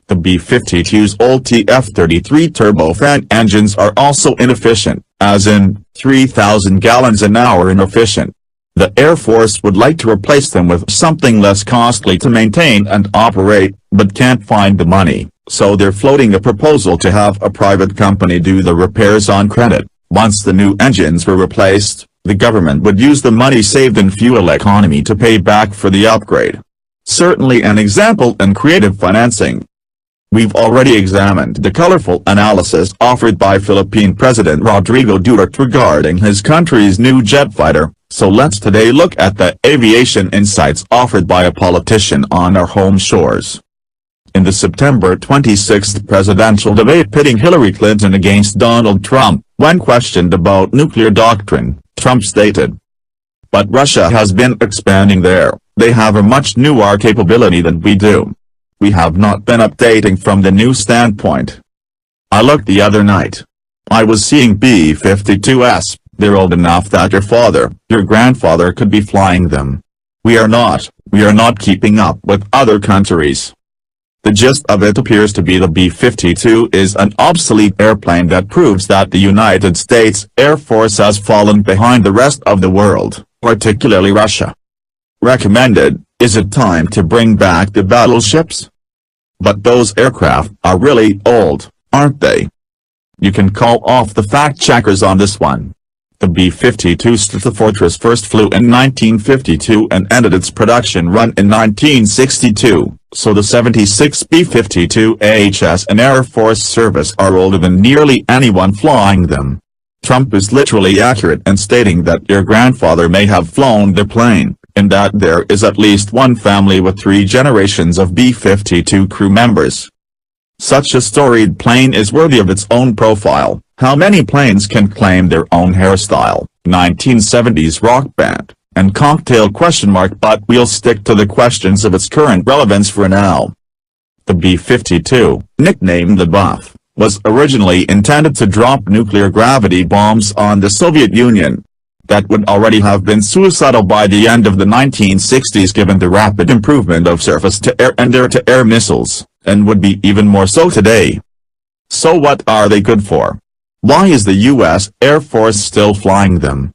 The B-52's old TF-33 turbofan engines are also inefficient, as in, 3,000 gallons an hour inefficient. The Air Force would like to replace them with something less costly to maintain and operate, but can't find the money, so they're floating a proposal to have a private company do the repairs on credit. Once the new engines were replaced, the government would use the money saved in fuel economy to pay back for the upgrade. Certainly an example in creative financing. We've already examined the colorful analysis offered by Philippine President Rodrigo Duterte regarding his country's new jet fighter, so let's today look at the aviation insights offered by a politician on our home shores. In the September 26 presidential debate pitting Hillary Clinton against Donald Trump, when questioned about nuclear doctrine, Trump stated, "But Russia has been expanding there, they have a much newer capability than we do. We have not been updating from the new standpoint. I looked the other night. I was seeing B-52s, they're old enough that your father, your grandfather could be flying them. We are not keeping up with other countries." The gist of it appears to be the B-52 is an obsolete airplane that proves that the United States Air Force has fallen behind the rest of the world, particularly Russia. Recommended, is it time to bring back the battleships? But those aircraft are really old, aren't they? You can call off the fact-checkers on this one. The B-52 Stratofortress first flew in 1952 and ended its production run in 1962, so the 76 B-52 AHS and Air Force service are older than nearly anyone flying them. Trump is literally accurate in stating that your grandfather may have flown the plane, and that there is at least one family with 3 generations of B-52 crew members. Such a storied plane is worthy of its own profile. How many planes can claim their own hairstyle, 1970s rock band, and cocktail ? But we'll stick to the questions of its current relevance for now. The B-52, nicknamed the Buff, was originally intended to drop nuclear gravity bombs on the Soviet Union. That would already have been suicidal by the end of the 1960s given the rapid improvement of surface-to-air and air-to-air missiles, and would be even more so today. So what are they good for? Why is the U.S. Air Force still flying them?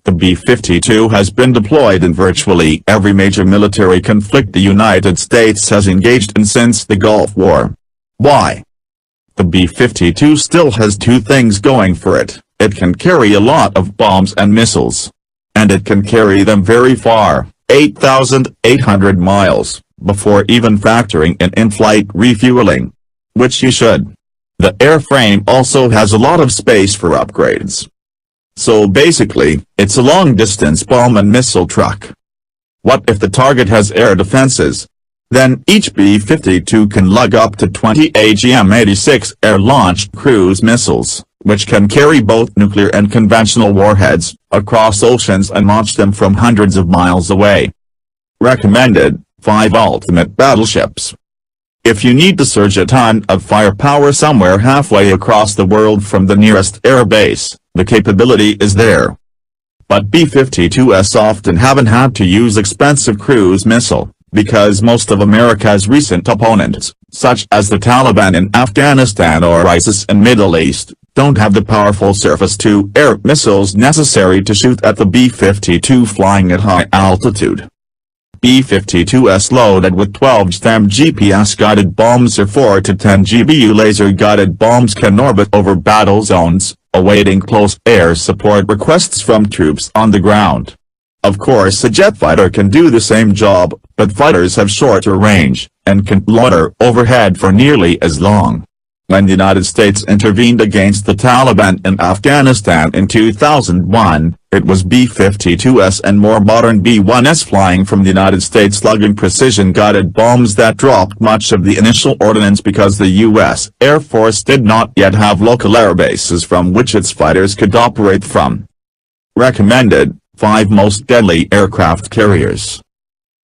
The B-52 has been deployed in virtually every major military conflict the United States has engaged in since the Gulf War. Why? The B-52 still has 2 things going for it. It can carry a lot of bombs and missiles. And it can carry them very far, 8,800 miles, before even factoring in-flight refueling. Which you should. The airframe also has a lot of space for upgrades. So basically, it's a long-distance bomb and missile truck. What if the target has air defenses? Then each B-52 can lug up to 20 AGM-86 air-launched cruise missiles, which can carry both nuclear and conventional warheads, across oceans and launch them from hundreds of miles away. Recommended, 5 ultimate battleships. If you need to surge a ton of firepower somewhere halfway across the world from the nearest air base, the capability is there. But B-52s often haven't had to use expensive cruise missile, because most of America's recent opponents, such as the Taliban in Afghanistan or ISIS in Middle East, don't have the powerful surface-to-air missiles necessary to shoot at the B-52 flying at high altitude. B-52s loaded with 12 STEM GPS-guided bombs or 4 to 10 GBU laser-guided bombs can orbit over battle zones, awaiting close air support requests from troops on the ground. Of course a jet fighter can do the same job, but fighters have shorter range, and can loiter overhead for nearly as long. When the United States intervened against the Taliban in Afghanistan in 2001, it was B-52s and more modern B-1s flying from the United States lugging precision-guided bombs that dropped much of the initial ordnance because the U.S. Air Force did not yet have local air bases from which its fighters could operate from. Recommended, 5 most deadly aircraft carriers.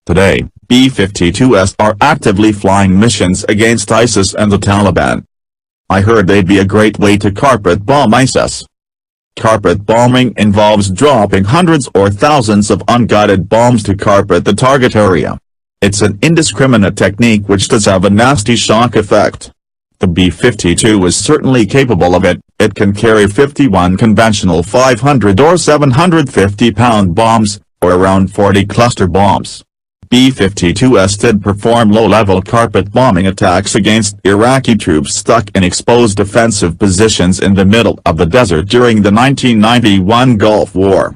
Today, B-52s are actively flying missions against ISIS and the Taliban. I heard they'd be a great way to carpet bomb ISIS. Carpet bombing involves dropping hundreds or thousands of unguided bombs to carpet the target area. It's an indiscriminate technique which does have a nasty shock effect. The B-52 is certainly capable of it. It can carry 51 conventional 500 or 750-pound bombs, or around 40 cluster bombs. B-52s did perform low-level carpet bombing attacks against Iraqi troops stuck in exposed defensive positions in the middle of the desert during the 1991 Gulf War.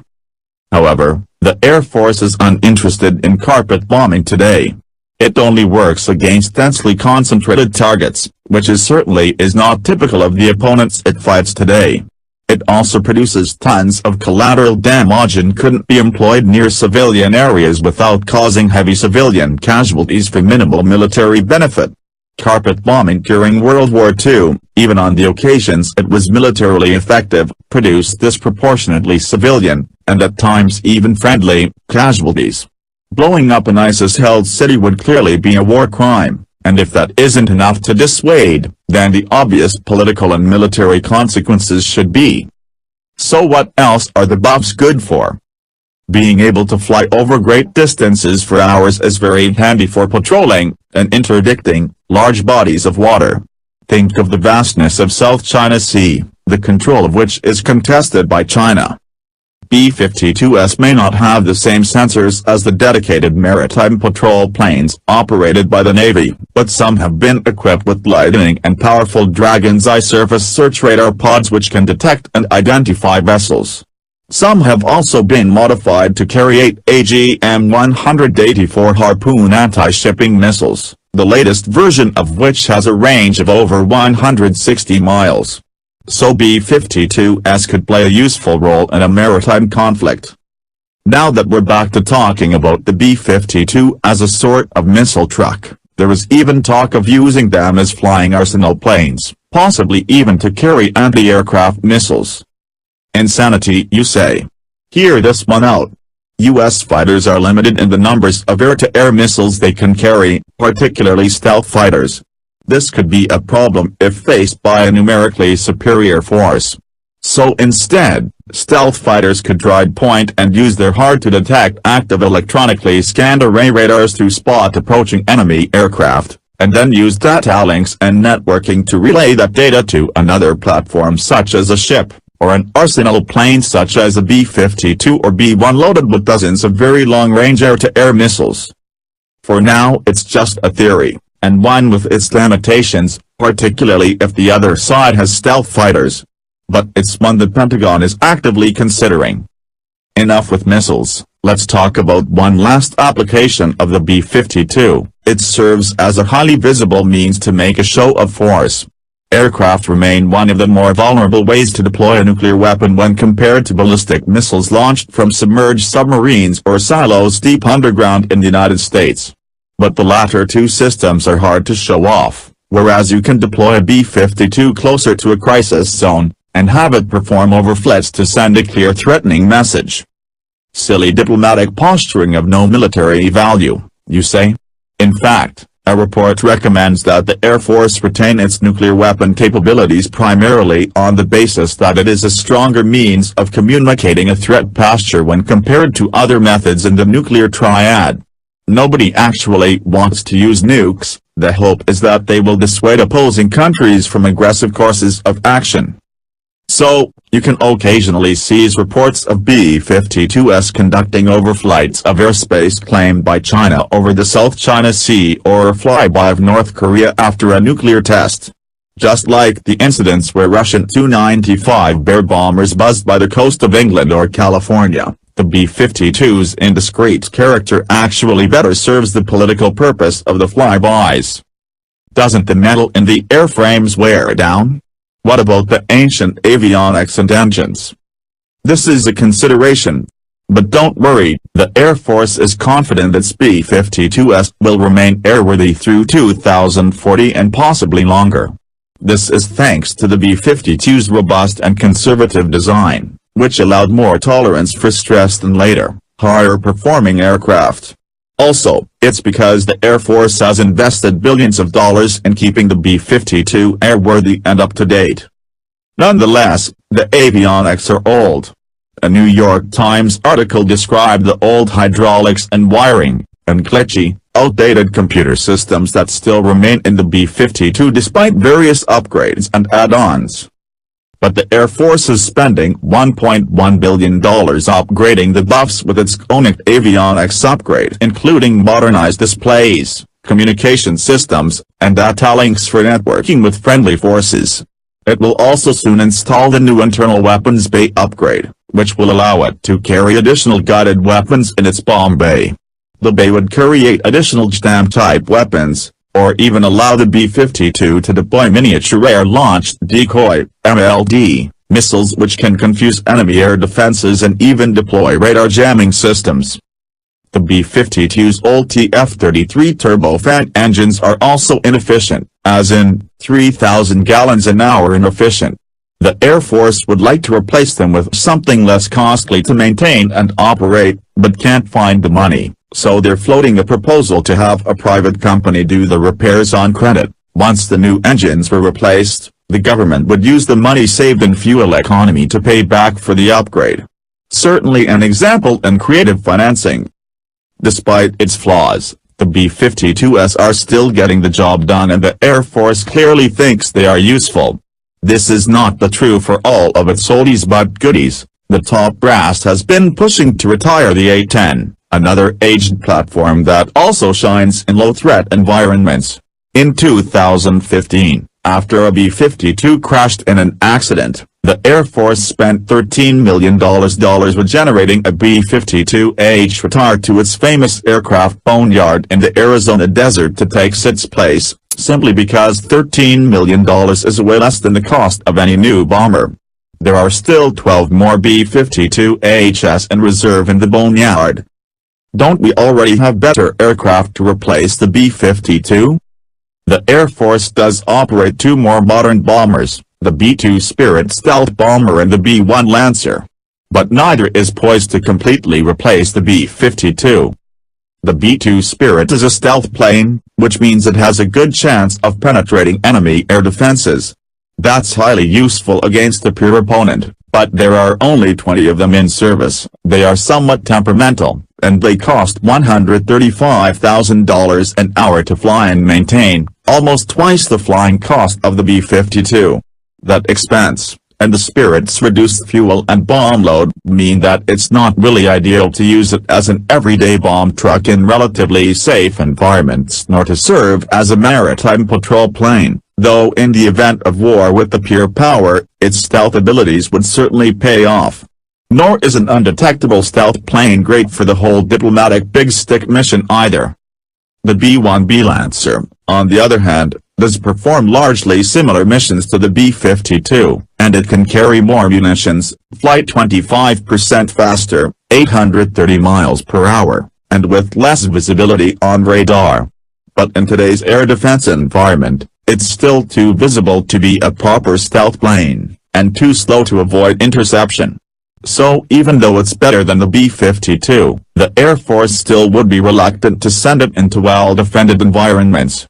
However, the Air Force is uninterested in carpet bombing today. It only works against densely concentrated targets, which certainly is not typical of the opponents it fights today. It also produces tons of collateral damage and couldn't be employed near civilian areas without causing heavy civilian casualties for minimal military benefit. Carpet bombing during World War II, even on the occasions it was militarily effective, produced disproportionately civilian, and at times even friendly, casualties. Blowing up an ISIS-held city would clearly be a war crime, and if that isn't enough to dissuade, then the obvious political and military consequences should be. So what else are the buffs good for? Being able to fly over great distances for hours is very handy for patrolling and interdicting large bodies of water. Think of the vastness of South China Sea, the control of which is contested by China. B-52s may not have the same sensors as the dedicated maritime patrol planes operated by the Navy, but some have been equipped with lightning and powerful Dragon's Eye surface search radar pods which can detect and identify vessels. Some have also been modified to carry 8 AGM-184 Harpoon anti-shipping missiles, the latest version of which has a range of over 160 miles. So B-52s could play a useful role in a maritime conflict. Now that we're back to talking about the B-52 as a sort of missile truck, there is even talk of using them as flying arsenal planes, possibly even to carry anti-aircraft missiles. Insanity, you say? Hear this one out. U.S. fighters are limited in the numbers of air-to-air missiles they can carry, particularly stealth fighters. This could be a problem if faced by a numerically superior force. So instead, stealth fighters could ride point and use their hard-to-detect active electronically scanned array radars to spot approaching enemy aircraft, and then use data links and networking to relay that data to another platform such as a ship, or an arsenal plane such as a B-52 or B-1 loaded with dozens of very long-range air-to-air missiles. For now it's just a theory, and one with its limitations, particularly if the other side has stealth fighters. But it's one the Pentagon is actively considering. Enough with missiles, let's talk about one last application of the B-52. It serves as a highly visible means to make a show of force. Aircraft remain one of the more vulnerable ways to deploy a nuclear weapon when compared to ballistic missiles launched from submerged submarines or silos deep underground in the United States. But the latter two systems are hard to show off, whereas you can deploy a B-52 closer to a crisis zone, and have it perform overflights to send a clear threatening message. Silly diplomatic posturing of no military value, you say? In fact, a report recommends that the Air Force retain its nuclear weapon capabilities primarily on the basis that it is a stronger means of communicating a threat posture when compared to other methods in the nuclear triad. Nobody actually wants to use nukes. The hope is that they will dissuade opposing countries from aggressive courses of action. So, you can occasionally seize reports of B-52s conducting overflights of airspace claimed by China over the South China Sea or a flyby of North Korea after a nuclear test. Just like the incidents where Russian Tu-95 Bear bombers buzzed by the coast of England or California, the B-52's indiscreet character actually better serves the political purpose of the flybys. Doesn't the metal in the airframes wear down? What about the ancient avionics and engines? This is a consideration. But don't worry, the Air Force is confident its B-52s will remain airworthy through 2040 and possibly longer. This is thanks to the B-52's robust and conservative design, which allowed more tolerance for stress than later, higher-performing aircraft. Also, it's because the Air Force has invested billions of dollars in keeping the B-52 airworthy and up-to-date. Nonetheless, the avionics are old. A New York Times article described the old hydraulics and wiring, and glitchy, outdated computer systems that still remain in the B-52 despite various upgrades and add-ons. But the Air Force is spending $1.1 billion upgrading the buffs with its own avionics upgrade, including modernized displays, communication systems, and data links for networking with friendly forces. It will also soon install the new internal weapons bay upgrade, which will allow it to carry additional guided weapons in its bomb bay. The bay would carry 8 additional JDAM-type weapons, or even allow the B-52 to deploy miniature air-launched decoy (MLD) missiles which can confuse enemy air defenses and even deploy radar jamming systems. The B-52's old TF-33 turbofan engines are also inefficient, as in, 3,000 gallons an hour inefficient. The Air Force would like to replace them with something less costly to maintain and operate, but can't find the money, so they're floating a proposal to have a private company do the repairs on credit. Once the new engines were replaced, the government would use the money saved in fuel economy to pay back for the upgrade. Certainly an example in creative financing. Despite its flaws, the B-52s are still getting the job done and the Air Force clearly thinks they are useful. This is not the true for all of its oldies but goodies. The top brass has been pushing to retire the A-10, another aged platform that also shines in low-threat environments. In 2015, after a B-52 crashed in an accident, the Air Force spent $13 million regenerating a B-52H retired to its famous aircraft boneyard in the Arizona desert to take its place, simply because $13 million is way less than the cost of any new bomber. There are still 12 more B-52Hs in reserve in the boneyard. Don't we already have better aircraft to replace the B-52? The Air Force does operate 2 more modern bombers, the B-2 Spirit stealth bomber and the B-1 Lancer. But neither is poised to completely replace the B-52. The B-2 Spirit is a stealth plane, which means it has a good chance of penetrating enemy air defenses. That's highly useful against the pure opponent, but there are only 20 of them in service. They are somewhat temperamental, and they cost $135,000 an hour to fly and maintain, almost twice the flying cost of the B-52. That expense, and the Spirit's reduced fuel and bomb load mean that it's not really ideal to use it as an everyday bomb truck in relatively safe environments nor to serve as a maritime patrol plane, though in the event of war with the pure power, its stealth abilities would certainly pay off. Nor is an undetectable stealth plane great for the whole diplomatic big stick mission either. The B-1B Lancer, on the other hand, does perform largely similar missions to the B-52, and it can carry more munitions, fly 25% faster, 830 miles per hour, and with less visibility on radar. But in today's air defense environment, it's still too visible to be a proper stealth plane, and too slow to avoid interception. So even though it's better than the B-52, the Air Force still would be reluctant to send it into well-defended environments.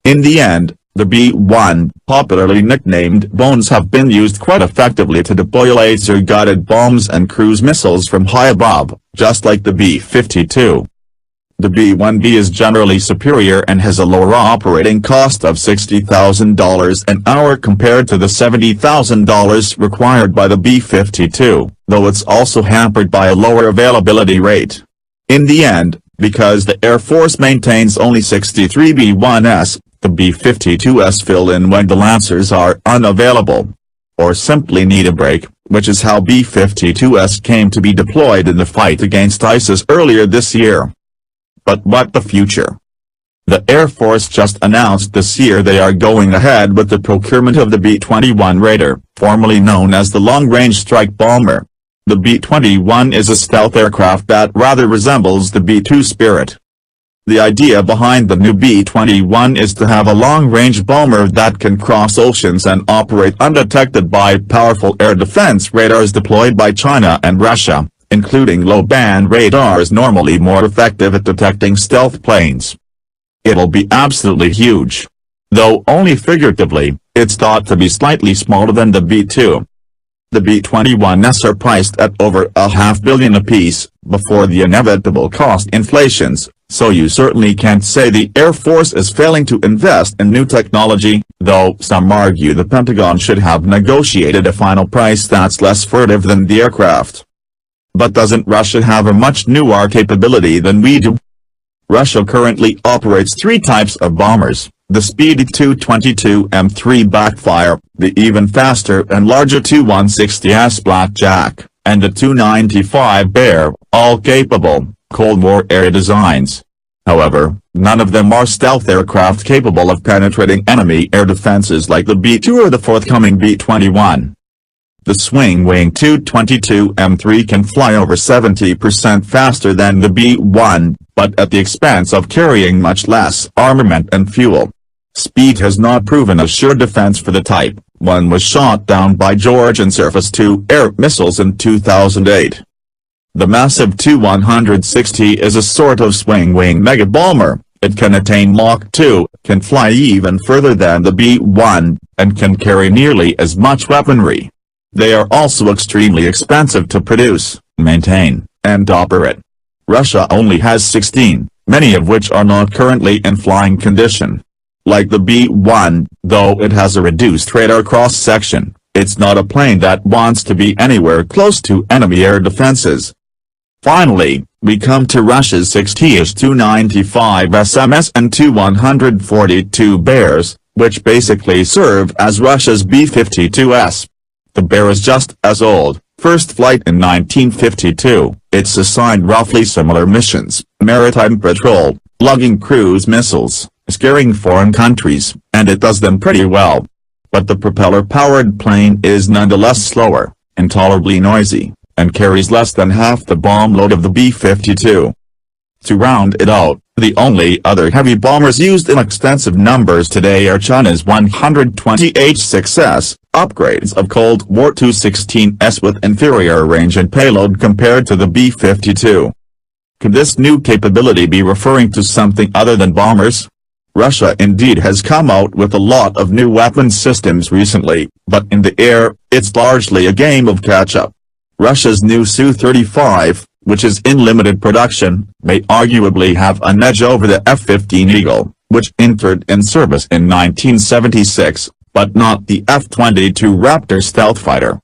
In the end, the B-1, popularly nicknamed Bones, have been used quite effectively to deploy laser-guided bombs and cruise missiles from high above, just like the B-52. The B-1B is generally superior and has a lower operating cost of $60,000 an hour compared to the $70,000 required by the B-52, though it's also hampered by a lower availability rate. In the end, because the Air Force maintains only 63 B-1s, the B-52s fill in when the Lancers are unavailable. Or simply need a break, which is how B-52s came to be deployed in the fight against ISIS earlier this year. But what the future? The Air Force just announced this year they are going ahead with the procurement of the B-21 Raider, formerly known as the Long-Range Strike Bomber. The B-21 is a stealth aircraft that rather resembles the B-2 Spirit. The idea behind the new B-21 is to have a long-range bomber that can cross oceans and operate undetected by powerful air defense radars deployed by China and Russia, including low-band radars normally more effective at detecting stealth planes. It'll be absolutely huge. Though only figuratively, it's thought to be slightly smaller than the B-2. The B-21s are priced at over $500 million apiece, before the inevitable cost inflations, So you certainly can't say the Air Force is failing to invest in new technology, though some argue the Pentagon should have negotiated a final price that's less furtive than the aircraft. But doesn't Russia have a much newer capability than we do? Russia currently operates three types of bombers: the speedy Tu-22M3 backfire, the even faster and larger Tu-160S Blackjack, and the Tu-95 Bear, all capable, Cold War-era designs. However, none of them are stealth aircraft capable of penetrating enemy air defenses like the B-2 or the forthcoming B-21. The swing-wing Tu-22M3 can fly over 70% faster than the B-1, but at the expense of carrying much less armament and fuel. Speed has not proven a sure defense for the type. One was shot down by Georgian surface-to-air missiles in 2008. The massive Tu-160 is a sort of swing-wing mega-bomber. It can attain Mach 2, can fly even further than the B-1, and can carry nearly as much weaponry. They are also extremely expensive to produce, maintain, and operate. Russia only has 16, many of which are not currently in flying condition. Like the B-1, though it has a reduced radar cross-section, it's not a plane that wants to be anywhere close to enemy air defenses. Finally, we come to Russia's 6Ts Tu-95 SMS and Tu-142 Bears, which basically serve as Russia's B-52s. The Bear is just as old, first flight in 1952, it's assigned roughly similar missions: maritime patrol, lugging cruise missiles, scaring foreign countries, and it does them pretty well. But the propeller-powered plane is nonetheless slower, intolerably noisy, and carries less than half the bomb load of the B-52. To round it out, the only other heavy bombers used in extensive numbers today are China's 120 H-6S, upgrades of Cold War Tu-16S with inferior range and payload compared to the B-52. Could this new capability be referring to something other than bombers? Russia indeed has come out with a lot of new weapon systems recently, but in the air, it's largely a game of catch-up. Russia's new Su-35, which is in limited production, may arguably have an edge over the F-15 Eagle, which entered in service in 1976, but not the F-22 Raptor stealth fighter.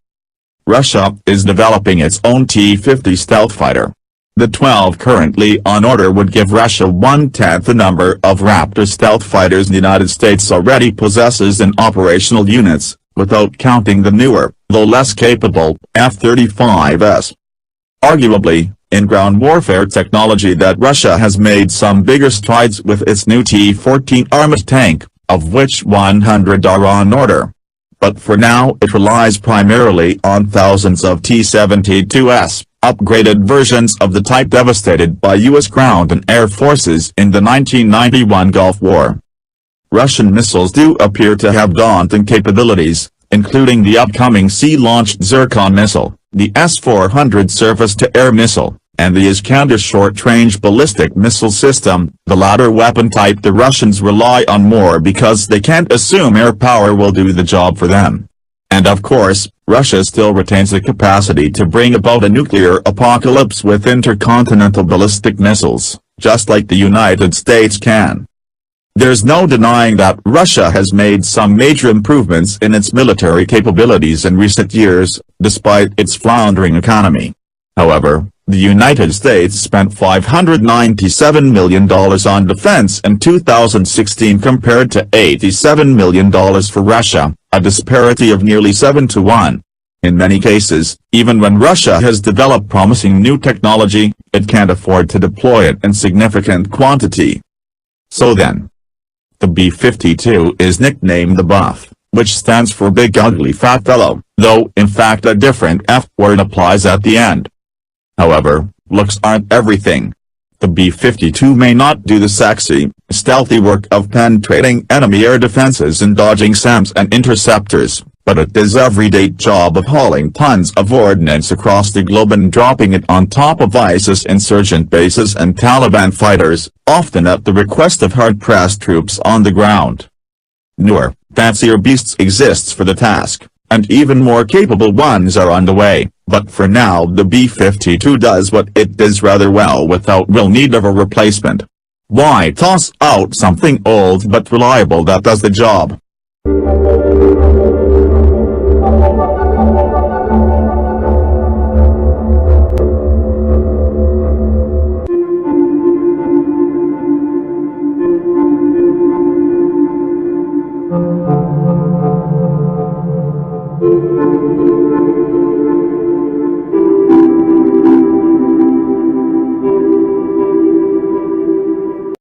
Russia is developing its own T-50 stealth fighter. The 12 currently on order would give Russia 1/10 the number of Raptor stealth fighters the United States already possesses in operational units, without counting the newer, though less capable, F-35s. Arguably, in ground warfare technology that Russia has made some bigger strides with its new T-14 armored tank, of which 100 are on order. But for now it relies primarily on thousands of T-72s, upgraded versions of the type devastated by U.S. ground and air forces in the 1991 Gulf War. Russian missiles do appear to have daunting capabilities, including the upcoming sea-launched Zircon missile, the S-400 surface-to-air missile, and the Iskander short-range ballistic missile system, the latter weapon type the Russians rely on more because they can't assume air power will do the job for them. And of course, Russia still retains the capacity to bring about a nuclear apocalypse with intercontinental ballistic missiles, just like the United States can. There's no denying that Russia has made some major improvements in its military capabilities in recent years, despite its floundering economy. However, the United States spent $597 million on defense in 2016 compared to $87 million for Russia, a disparity of nearly 7-to-1. In many cases, even when Russia has developed promising new technology, it can't afford to deploy it in significant quantity. So then, the B-52 is nicknamed the Buff, which stands for Big Ugly Fat Fellow, though in fact a different F word applies at the end. However, looks aren't everything. The B-52 may not do the sexy, stealthy work of penetrating enemy air defenses and dodging SAMs and interceptors, but it does everyday job of hauling tons of ordnance across the globe and dropping it on top of ISIS insurgent bases and Taliban fighters, often at the request of hard-pressed troops on the ground. Newer, fancier beasts exists for the task, and even more capable ones are on the way, but for now the B-52 does what it does rather well without real need of a replacement. Why toss out something old but reliable that does the job?